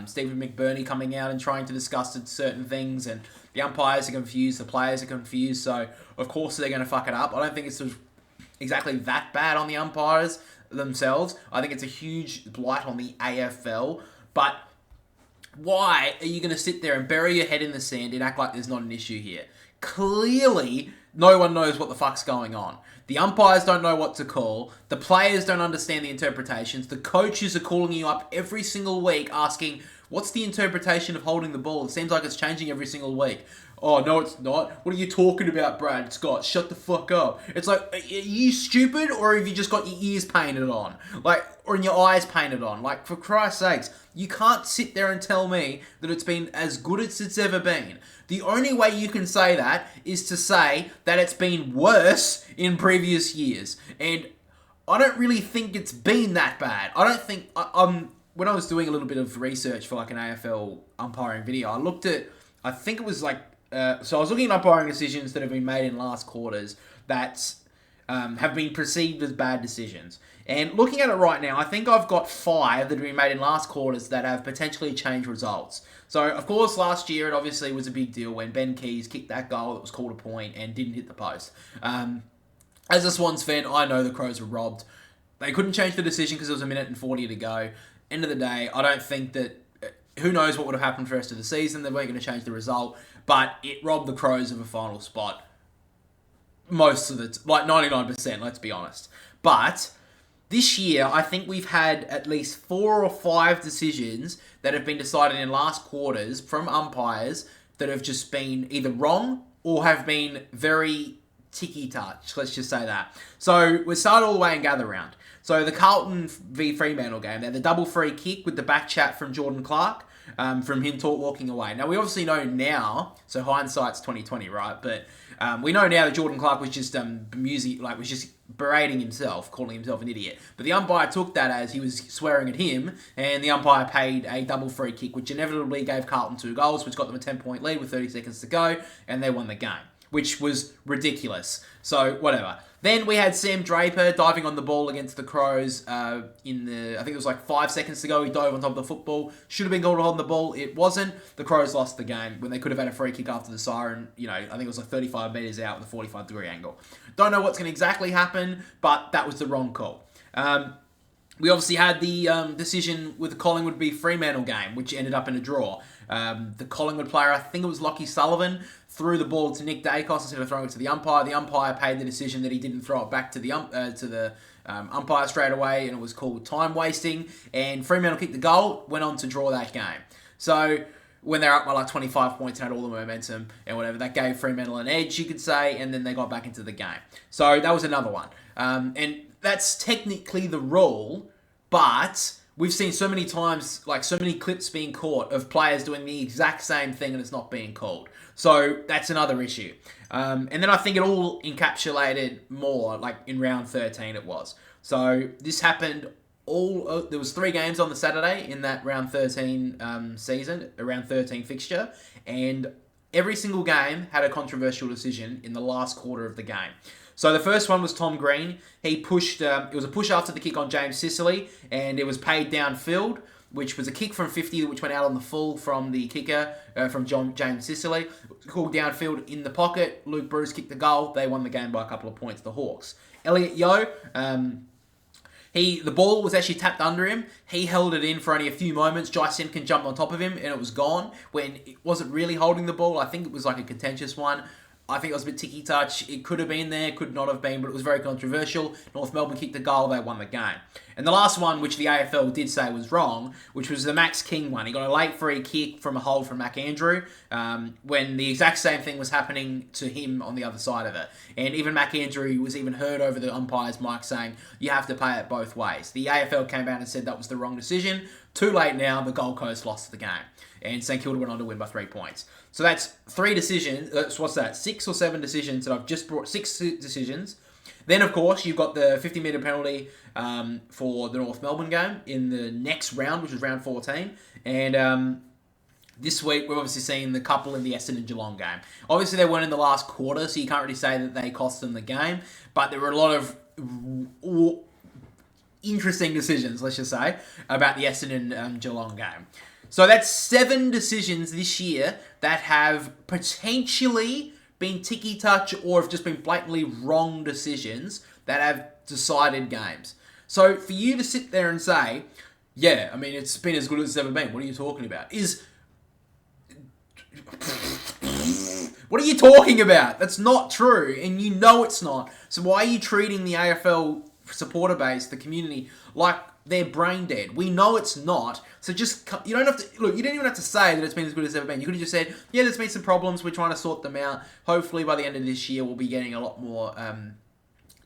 Stephen McBurney coming out and trying to discuss certain things, and the umpires are confused, the players are confused, so of course they're going to fuck it up. I don't think it's exactly that bad on the umpires themselves. I think it's a huge blight on the AFL, but why are you going to sit there and bury your head in the sand and act like there's not an issue here? Clearly, no one knows what the fuck's going on. The umpires don't know what to call. The players don't understand the interpretations. The coaches are calling you up every single week asking, What's the interpretation of holding the ball? It seems like it's changing every single week. Oh, no, it's not. What are you talking about, Brad Scott? Shut the fuck up. It's like, are you stupid, or have you just got your ears painted on? Like, or your eyes painted on? Like, for Christ's sakes, you can't sit there and tell me that it's been as good as it's ever been. The only way you can say that is to say that it's been worse in previous years. And I don't really think it's been that bad. I don't think... when I was doing a little bit of research for like an AFL umpiring video, I looked at... I think it was like... so I was looking at umpiring decisions that have been made in last quarters that have been perceived as bad decisions. And looking at it right now, I think I've got 5 that have been made in last quarters that have potentially changed results. So, of course, last year it obviously was a big deal when Ben Keys kicked that goal that was called a point and didn't hit the post. As a Swans fan, I know the Crows were robbed. They couldn't change the decision because there was a minute and 40 to go. End of the day, I don't think that... Who knows what would have happened for the rest of the season. They weren't going to change the result. But it robbed the Crows of a final spot. Most of it. Like 99%, let's be honest. But this year, I think we've had at least 4 or 5 decisions that have been decided in last quarters from umpires that have just been either wrong or have been very ticky-touch. Let's just say that. So we start all the way in gather round. So the Carlton v Fremantle game, they had the double free kick with the back chat from Jordan Clark, from him walking away. Now, we obviously know now, so hindsight's 2020, right? But we know now that Jordan Clark was just was just berating himself, calling himself an idiot. But the umpire took that as he was swearing at him, and the umpire paid a double free kick, which inevitably gave Carlton 2 goals, which got them a 10-point lead with 30 seconds to go, and they won the game, which was ridiculous. So, whatever. Then we had Sam Draper diving on the ball against the Crows I think it was like 5 seconds to go. He dove on top of the football. Should have been called on the ball. It wasn't. The Crows lost the game when they could have had a free kick after the siren. I think it was like 35 metres out with a 45-degree angle. Don't know what's going to exactly happen, but that was the wrong call. We obviously had the decision with the Collingwood v Fremantle game, which ended up in a draw. The Collingwood player, I think it was Lockie Sullivan, threw the ball to Nick Dacos instead of throwing it to the umpire. The umpire paid the decision that he didn't throw it back to the umpire straight away, and it was called time wasting. And Fremantle kicked the goal, went on to draw that game. So when they're up by like 25 points and had all the momentum and whatever, that gave Fremantle an edge, you could say, and then they got back into the game. So that was another one. And that's technically the rule, but we've seen so many times, like so many clips being caught of players doing the exact same thing and it's not being called. So that's another issue. And then I think it all encapsulated more, like in round 13 it was. So this happened there was 3 games on the Saturday in that round 13 season, a round 13 fixture, and every single game had a controversial decision in the last quarter of the game. So the first one was Tom Green. He pushed, it was a push after the kick on James Sicily, and it was paid downfield, which was a kick from 50, which went out on the full from the kicker, from James Sicily. Called downfield in the pocket. Luke Bruce kicked the goal. They won the game by a couple of points, the Hawks. Elliot Yeo, the ball was actually tapped under him. He held it in for only a few moments. Jai Simpkin jumped on top of him, and it was gone. When it wasn't really holding the ball, I think it was like a contentious one. I think it was a bit ticky-touch. It could have been there, could not have been, but it was very controversial. North Melbourne kicked the goal, they won the game. And the last one, which the AFL did say was wrong, which was the Max King one. He got a late free kick from a hold from Mac Andrew, when the exact same thing was happening to him on the other side of it. And even Mac Andrew was even heard over the umpire's mic saying, you have to pay it both ways. The AFL came out and said that was the wrong decision. Too late now, the Gold Coast lost the game. And St Kilda went on to win by 3 points. So that's 3 decisions. What's that? 6 or 7 decisions that I've just brought. 6 decisions. Then, of course, you've got the 50-metre penalty for the North Melbourne game in the next round, which was round 14. And this week, we're obviously seeing the couple in the Essendon Geelong game. Obviously, they weren't in the last quarter, so you can't really say that they cost them the game. But there were a lot of interesting decisions, let's just say, about the Essendon Geelong game. So that's 7 decisions this year that have potentially been ticky-touch or have just been blatantly wrong decisions that have decided games. So for you to sit there and say, yeah, I mean, it's been as good as it's ever been. What are you talking about? What are you talking about? That's not true, and you know it's not. So why are you treating the AFL supporter base, the community, like they're brain dead. We know it's not. So just, you don't have to, look, you don't even have to say that it's been as good as it's ever been. You could have just said, yeah, there's been some problems. We're trying to sort them out. Hopefully by the end of this year, we'll be getting a lot more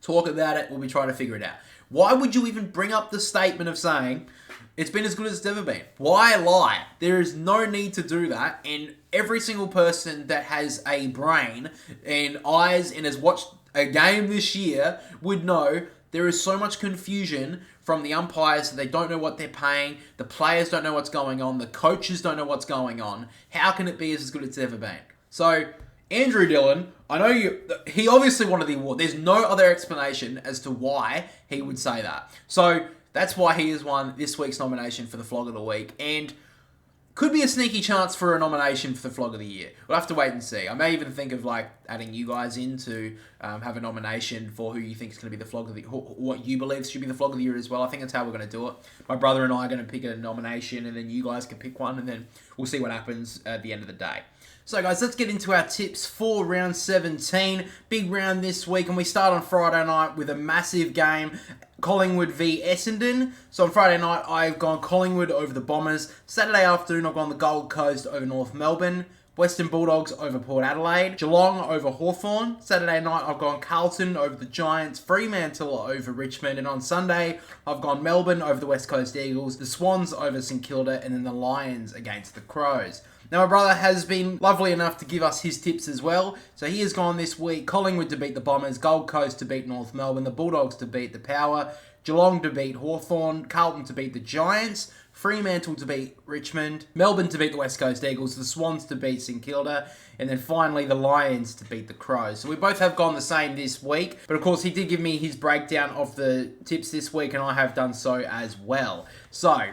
talk about it. We'll be trying to figure it out. Why would you even bring up the statement of saying, it's been as good as it's ever been? Why lie? There is no need to do that. And every single person that has a brain and eyes and has watched a game this year would know there is so much confusion from the umpires. They don't know what they're paying. The players don't know what's going on. The coaches don't know what's going on. How can it be as good as it's ever been? So, Andrew Dillon, I know he obviously wanted the award. There's no other explanation as to why he would say that. So, that's why he has won this week's nomination for the Flog of the Week. And could be a sneaky chance for a nomination for the Flog of the Year. We'll have to wait and see. I may even think of adding you guys in to have a nomination for who you think is going to be the Flog of the what you believe should be the Flog of the Year as well. I think that's how we're going to do it. My brother and I are going to pick a nomination, and then you guys can pick one, and then we'll see what happens at the end of the day. So guys, let's get into our tips for round 17. Big round this week, and we start on Friday night with a massive game. Collingwood v Essendon. So on Friday night, I've gone Collingwood over the Bombers. Saturday afternoon, I've gone the Gold Coast over North Melbourne. Western Bulldogs over Port Adelaide. Geelong over Hawthorn. Saturday night, I've gone Carlton over the Giants. Fremantle over Richmond. And on Sunday, I've gone Melbourne over the West Coast Eagles. The Swans over St Kilda. And then the Lions against the Crows. Now, my brother has been lovely enough to give us his tips as well. So he has gone this week, Collingwood to beat the Bombers, Gold Coast to beat North Melbourne, the Bulldogs to beat the Power, Geelong to beat Hawthorn, Carlton to beat the Giants, Fremantle to beat Richmond, Melbourne to beat the West Coast Eagles, the Swans to beat St Kilda, and then finally the Lions to beat the Crows. So we both have gone the same this week, but of course he did give me his breakdown of the tips this week, and I have done so as well. So,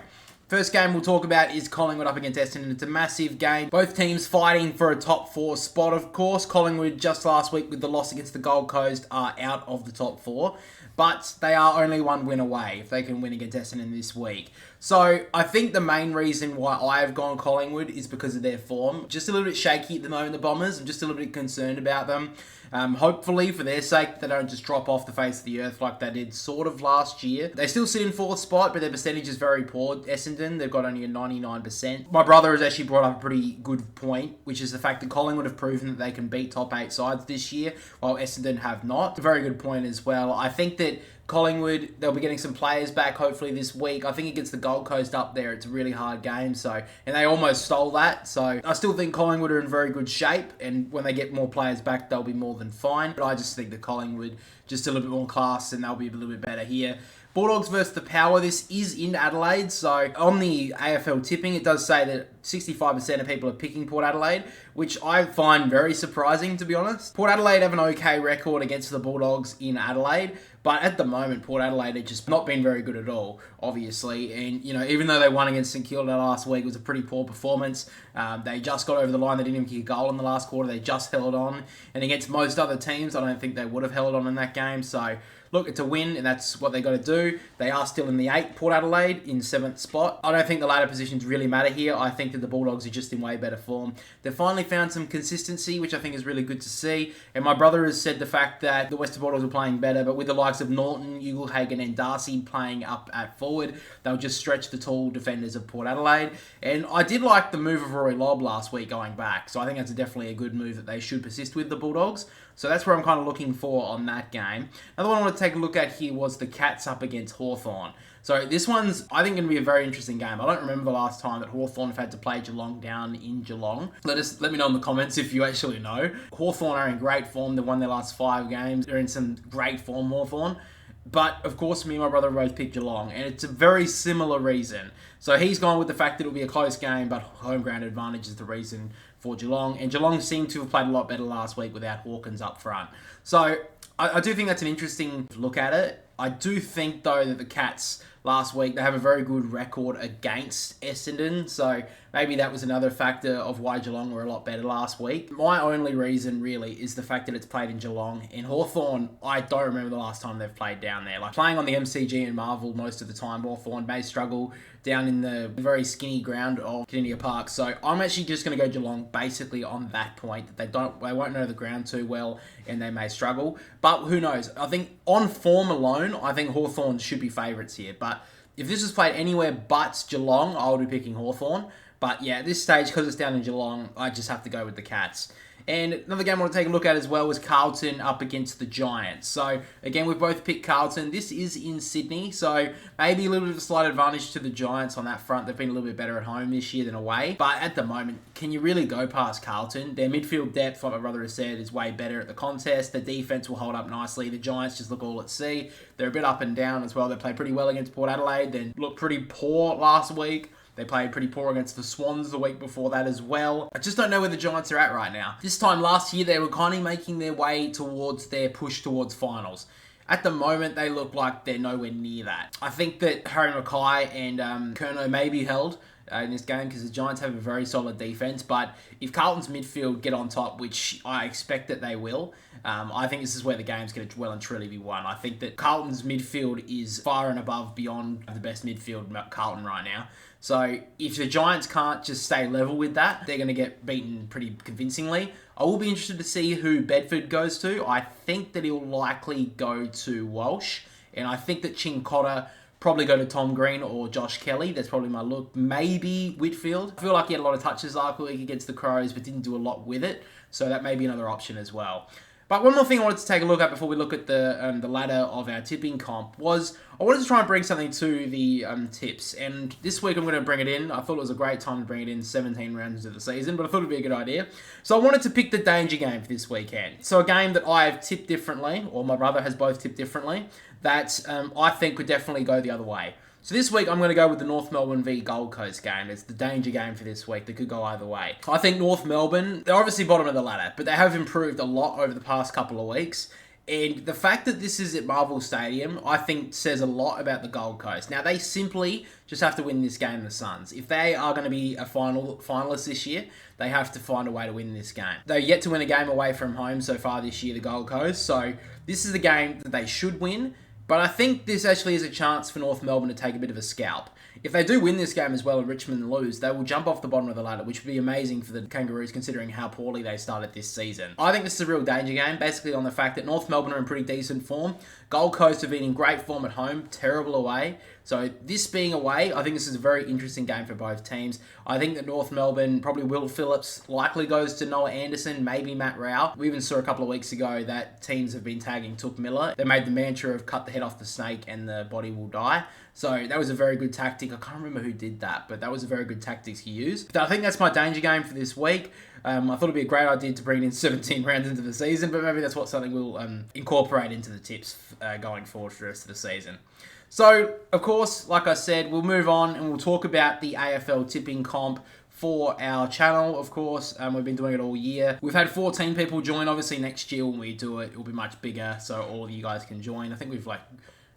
first game we'll talk about is Collingwood up against Essendon. It's a massive game. Both teams fighting for a top 4 spot, of course. Collingwood just last week with the loss against the Gold Coast are out of the top 4. But they are only one win away if they can win against Essendon this week. So I think the main reason why I have gone Collingwood is because of their form. Just a little bit shaky at the moment, the Bombers. I'm just a little bit concerned about them. Hopefully, for their sake, they don't just drop off the face of the earth like they did sort of last year. They still sit in 4th spot, but their percentage is very poor. Essendon, they've got only a 99%. My brother has actually brought up a pretty good point, which is the fact that Collingwood have proven that they can beat top 8 sides this year, while Essendon have not. A very good point as well. I think that Collingwood, they'll be getting some players back hopefully this week. I think against the Gold Coast up there, it's a really hard game. And they almost stole that. So I still think Collingwood are in very good shape. And when they get more players back, they'll be more than fine. But I just think that Collingwood, just a little bit more class, and they'll be a little bit better here. Bulldogs versus the Power. This is in Adelaide. So on the AFL tipping, it does say that 65% of people are picking Port Adelaide, which I find very surprising, to be honest. Port Adelaide have an okay record against the Bulldogs in Adelaide, but at the moment, Port Adelaide have just not been very good at all, obviously. And, even though they won against St Kilda last week, it was a pretty poor performance. They just got over the line. They didn't even kick a goal in the last quarter. They just held on. And against most other teams, I don't think they would have held on in that game. So, look, it's a win, and that's what they got to do. They are still in the 8th, Port Adelaide, in 7th spot. I don't think the ladder positions really matter here. I think that the Bulldogs are just in way better form. They've finally found some consistency, which I think is really good to see. And my brother has said the fact that the Western Bulldogs are playing better, but with the likes of Norton, Ugelhagen, and Darcy playing up at forward, they'll just stretch the tall defenders of Port Adelaide. And I did like the move of Rory Lobb last week going back, so I think that's definitely a good move that they should persist with, the Bulldogs. So that's where I'm kind of looking for on that game. Another one I want to take a look at here was the Cats up against Hawthorn. So this one's, I think, going to be a very interesting game. I don't remember the last time that Hawthorn have had to play Geelong down in Geelong. Let me know in the comments if you actually know. Hawthorn are in great form. They've won their last 5 games. They're in some great form, Hawthorn. But, of course, me and my brother both picked Geelong, and it's a very similar reason. So he's gone with the fact that it'll be a close game, but home ground advantage is the reason for Geelong. And Geelong seemed to have played a lot better last week without Hawkins up front. So I do think that's an interesting look at it. I do think, though, that the Cats last week, they have a very good record against Essendon. So maybe that was another factor of why Geelong were a lot better last week. My only reason, really, is the fact that it's played in Geelong. In Hawthorn, I don't remember the last time they've played down there. Like, playing on the MCG and Marvel most of the time, Hawthorn may struggle down in the very skinny ground of Kardinia Park. So I'm actually just going to go Geelong basically on that point. That they won't know the ground too well and they may struggle. But who knows? I think on form alone, I think Hawthorn should be favourites here. But If this was played anywhere but Geelong, I would be picking Hawthorn. But yeah, at this stage, because it's down in Geelong, I just have to go with the Cats. And another game I want to take a look at as well was Carlton up against the Giants. So, again, we've both picked Carlton. This is in Sydney, so maybe a little bit of a slight advantage to the Giants on that front. They've been a little bit better at home this year than away. But at the moment, can you really go past Carlton? Their midfield depth, like my brother has said, is way better at the contest. The defense will hold up nicely. The Giants just look all at sea. They're a bit up and down as well. They played pretty well against Port Adelaide. They looked pretty poor last week. They played pretty poor against the Swans the week before that as well. I just don't know where the Giants are at right now. This time last year, they were kind of making their way towards their push towards finals. At the moment, they look like they're nowhere near that. I think that Harry Mackay and Curnow may be held in this game because the Giants have a very solid defense. But if Carlton's midfield get on top, which I expect that they will, I think this is where the game's going to well and truly be won. I think that Carlton's midfield is far and above beyond the best midfield Carlton right now. So if the Giants can't just stay level with that, they're going to get beaten pretty convincingly. I will be interested to see who Bedford goes to. I think that he'll likely go to Walsh. And I think that Chincotta probably go to Tom Green or Josh Kelly. That's probably my look. Maybe Whitfield. I feel like he had a lot of touches last week against the Crows, but didn't do a lot with it. So that may be another option as well. But one more thing I wanted to take a look at before we look at the ladder of our tipping comp was I wanted to try and bring something to the tips. And this week I'm going to bring it in. I thought it was a great time to bring it in 17 rounds into the season, but I thought it would be a good idea. So I wanted to pick the danger game for this weekend. So a game that I have tipped differently, or my brother has both tipped differently, that I think could definitely go the other way. So this week, I'm going to go with the North Melbourne v Gold Coast game. It's the danger game for this week that could go either way. I think North Melbourne, they're obviously bottom of the ladder, but they have improved a lot over the past couple of weeks. And the fact that this is at Marvel Stadium, I think says a lot about the Gold Coast. Now, they simply just have to win this game, the Suns. If they are going to be a finalist this year, they have to find a way to win this game. They're yet to win a game away from home so far this year, the Gold Coast. So this is a game that they should win. But I think this actually is a chance for North Melbourne to take a bit of a scalp. If they do win this game as well and Richmond lose, they will jump off the bottom of the ladder, which would be amazing for the Kangaroos considering how poorly they started this season. I think this is a real danger game, basically on the fact that North Melbourne are in pretty decent form. Gold Coast have been in great form at home, terrible away. So this being away, I think this is a very interesting game for both teams. I think that North Melbourne, probably Will Phillips, likely goes to Noah Anderson, maybe Matt Rao. We even saw a couple of weeks ago that teams have been tagging Took Miller. They made the mantra of cut the head off the snake and the body will die. So that was a very good tactic. I can't remember who did that, but that was a very good tactic to use. I think that's my danger game for this week. I thought it'd be a great idea to bring it in 17 rounds into the season, but maybe that's something we'll incorporate into the tips going forward for the rest of the season. So, of course, like I said, we'll move on and we'll talk about the AFL tipping comp for our channel, of course. We've been doing it all year. We've had 14 people join. Obviously, next year when we do it, it'll be much bigger, so all of you guys can join. I think we've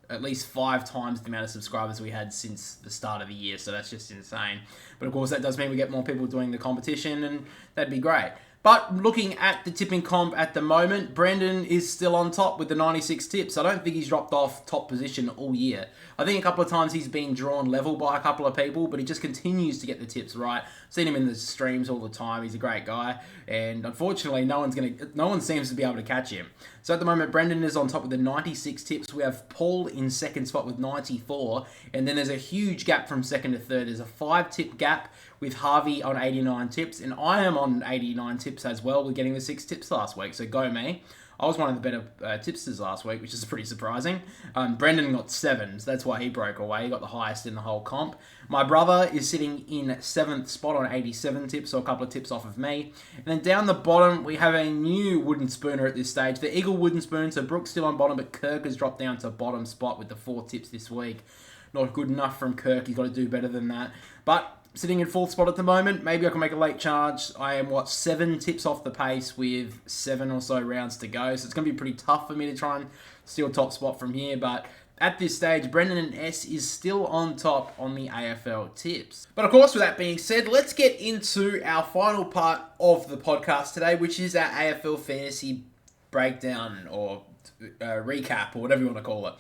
at least 5 times the amount of subscribers we had since the start of the year, so that's just insane. But of course, that does mean we get more people doing the competition, and that'd be great. But looking at the tipping comp at the moment, Brendan is still on top with the 96 tips. I don't think he's dropped off top position all year. I think a couple of times he's been drawn level by a couple of people, but he just continues to get the tips right. Seen him in the streams all the time. He's a great guy, and unfortunately, no one seems to be able to catch him. So at the moment, Brendan is on top with the 96 tips. We have Paul in second spot with 94, and then there's a huge gap from second to third. There's a 5-tip gap with Harvey on 89 tips, and I am on 89 tips as well. We're getting the 6 tips last week, so go me. I was one of the better tipsters last week, which is pretty surprising. Brendan got 7, so that's why he broke away. He got the highest in the whole comp. My brother is sitting in 7th spot on 87 tips, so a couple of tips off of me. And then down the bottom, we have a new wooden spooner at this stage. The Eagle wooden spoon, so Brooke's still on bottom, but Kirk has dropped down to bottom spot with the 4 tips this week. Not good enough from Kirk. He's got to do better than that. But sitting in 4th spot at the moment. Maybe I can make a late charge. I am, 7 tips off the pace with 7 or so rounds to go. So it's going to be pretty tough for me to try and steal top spot from here. But at this stage, Brendan and S is still on top on the AFL tips. But of course, with that being said, let's get into our final part of the podcast today, which is our AFL fantasy breakdown or recap or whatever you want to call it.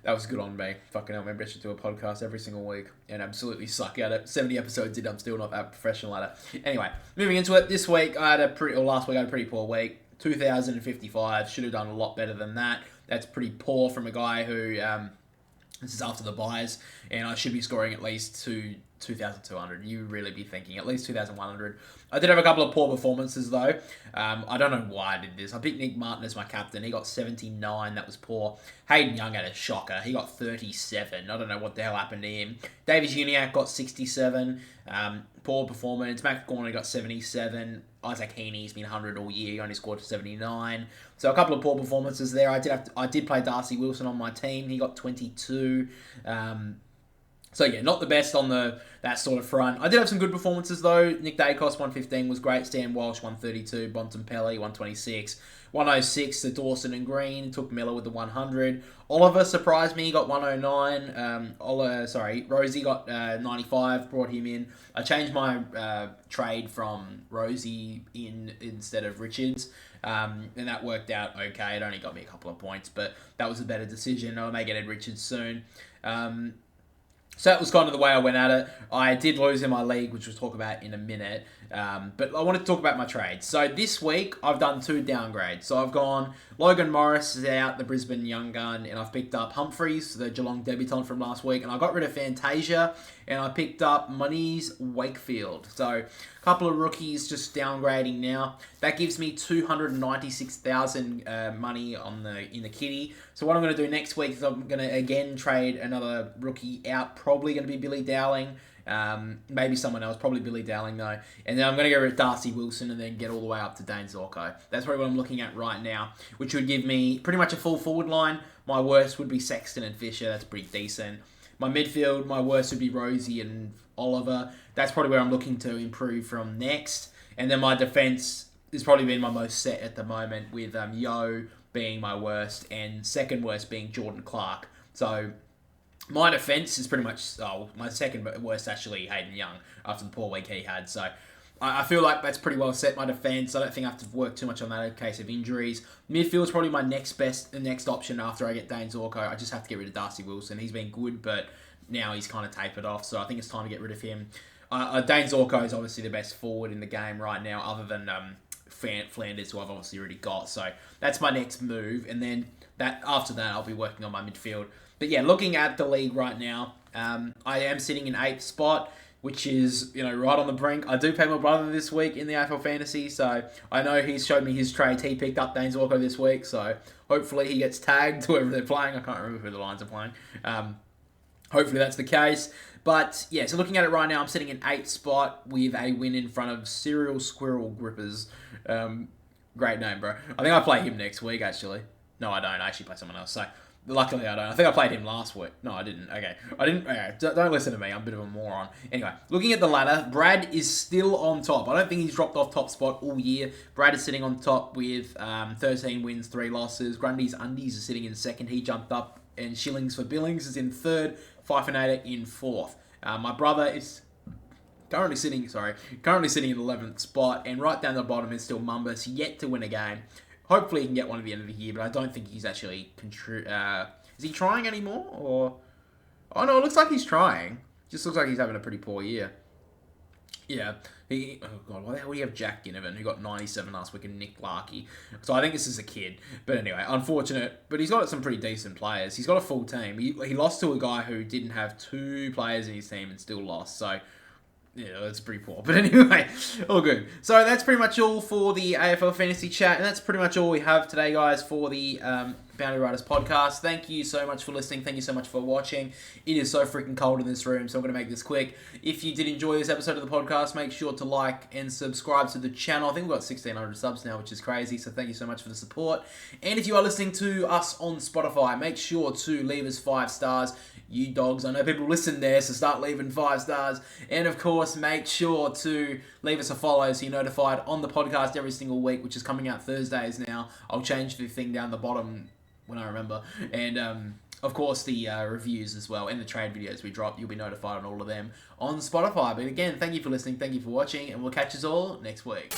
That was good on me. Fucking hell, maybe I should do a podcast every single week and absolutely suck at it. 70 episodes in, I'm still not that professional at it. Anyway, moving into it. This week, last week I had a pretty poor week. 2,055. Should have done a lot better than that. That's pretty poor from a guy who This is after the buys, and I should be scoring at least 2,200. You really be thinking at least 2,100. I did have a couple of poor performances though. I don't know why I did this. I picked Nick Martin as my captain. He got 79. That was poor. Hayden Young had a shocker. He got 37. I don't know what the hell happened to him. Davies Uniacke got 67. Poor performance. Matt Gorner got 77. Isaac Heaney's been 100 all year. He only scored 79. So a couple of poor performances there. I did play Darcy Wilson on my team. He got 22. So yeah, not the best on that sort of front. I did have some good performances though. Nick Dacos, 115 was great. Stan Walsh, 132. Bontempelli, 126. 106 to Dawson and Green. Took Miller with the 100. Oliver surprised me. He got 109. Rosie got 95. Brought him in. I changed my trade from Rosie in instead of Richards. And that worked out okay. It only got me a couple of points, but that was a better decision. I may get Ed Richards soon. So that was kind of the way I went at it. I did lose in my league, which we'll talk about in a minute. But I want to talk about my trades. So this week, I've done 2 downgrades. So I've gone, Logan Morris is out, the Brisbane young gun, and I've picked up Humphreys, the Geelong debutant from last week, and I got rid of Fantasia, and I picked up Moniz Wakefield. So a couple of rookies just downgrading now. That gives me 296,000 money in the kitty. So what I'm going to do next week is I'm going to again trade another rookie out, probably going to be Billy Dowling. Maybe someone else, probably Billy Dowling though. And then I'm going to go with Darcy Wilson and then get all the way up to Dane Zorko. That's probably what I'm looking at right now, which would give me pretty much a full forward line. My worst would be Sexton and Fisher. That's pretty decent. My midfield, my worst would be Rosie and Oliver. That's probably where I'm looking to improve from next. And then my defence has probably been my most set at the moment, with Yo being my worst and second worst being Jordan Clark. So my defence is pretty much, my second worst actually Hayden Young after the poor week he had. So I feel like that's pretty well set, my defence. I don't think I have to work too much on that in case of injuries. Midfield is probably my next option after I get Dane Zorko. I just have to get rid of Darcy Wilson. He's been good, but now he's kind of tapered off, so I think it's time to get rid of him. Dane Zorko is obviously the best forward in the game right now, other than Flanders, who I've obviously already got. So that's my next move, and then after that, I'll be working on my midfield. But yeah, looking at the league right now, I am sitting in 8th spot, which is, right on the brink. I do pay my brother this week in the AFL Fantasy, so I know he's showed me his trades. He picked up Dane Zorko this week, so hopefully he gets tagged whoever they're playing. I can't remember who the Lions are playing. Hopefully that's the case. But yeah, so looking at it right now, I'm sitting in 8th spot with a win in front of Serial Squirrel Grippers. Great name, bro. I think I play him next week, actually. No, I don't. I actually play someone else. So luckily, I don't. I think I played him last week. No, I didn't. Okay. I didn't. Okay. Don't listen to me. I'm a bit of a moron. Anyway, looking at the ladder, Brad is still on top. I don't think he's dropped off top spot all year. Brad is sitting on top with 13 wins, 3 losses. Grundy's Undies is sitting in 2nd. He jumped up. And Shillings for Billings is in 3rd. Pfeiffernator in 4th. My brother is currently sitting in 11th spot. And right down the bottom is still Mumbus, yet to win a game. Hopefully he can get one at the end of the year, but I don't think he's actually... is he trying anymore? Or... Oh, no, it looks like he's trying. Just looks like he's having a pretty poor year. Yeah. Oh, God, why the hell do you have Jack Ginnivan, who got 97 last week, and Nick Larkey? So I think this is a kid. But anyway, unfortunate. But he's got some pretty decent players. He's got a full team. He lost to a guy who didn't have 2 players in his team and still lost. So... yeah, that's pretty poor. But anyway, all good. So that's pretty much all for the AFL Fantasy Chat. And that's pretty much all we have today, guys, for the Bounty Riders podcast. Thank you so much for listening. Thank you so much for watching. It is so freaking cold in this room, so I'm going to make this quick. If you did enjoy this episode of the podcast, make sure to like and subscribe to the channel. I think we've got 1,600 subs now, which is crazy. So thank you so much for the support. And if you are listening to us on Spotify, make sure to leave us 5 stars. You dogs, I know people listen there, so start leaving 5 stars. And of course, make sure to leave us a follow so you're notified on the podcast every single week, which is coming out Thursdays now. I'll change the thing down the bottom when I remember. And of course, the reviews as well and the trade videos we drop, you'll be notified on all of them on Spotify. But again, thank you for listening, thank you for watching, and we'll catch us all next week.